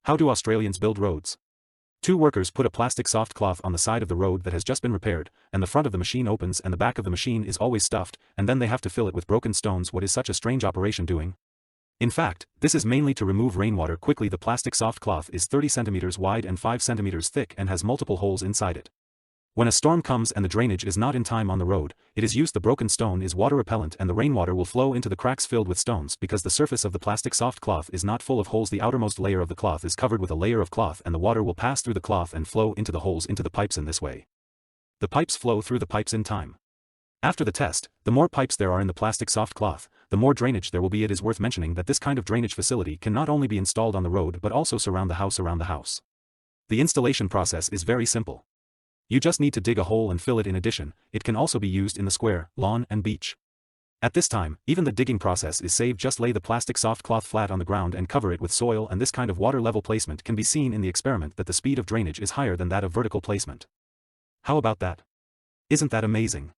How do Australians build roads? Two workers put a plastic soft cloth on the side of the road that has just been repaired, and the front of the machine opens and the back of the machine is always stuffed, and then they have to fill it with broken stones. What is such a strange operation doing? In fact, this is mainly to remove rainwater quickly. The plastic soft cloth is 30 centimeters wide and 5 centimeters thick and has multiple holes inside it. When a storm comes and the drainage is not in time on the road, it is used. The broken stone is water repellent and the rainwater will flow into the cracks filled with stones because the surface of the plastic soft cloth is not full of holes. The outermost layer of the cloth is covered with a layer of cloth and the water will pass through the cloth and flow into the holes into the pipes in this way. The pipes flow through the pipes in time. After the test, the more pipes there are in the plastic soft cloth, the more drainage there will be. It is worth mentioning that this kind of drainage facility can not only be installed on the road but also surround the house around the house. The installation process is very simple. You just need to dig a hole and fill it. In addition, it can also be used in the square, lawn and beach. At this time, even the digging process is saved. Just lay the plastic soft cloth flat on the ground and cover it with soil, and this kind of water level placement can be seen in the experiment that the speed of drainage is higher than that of vertical placement. How about that? Isn't that amazing?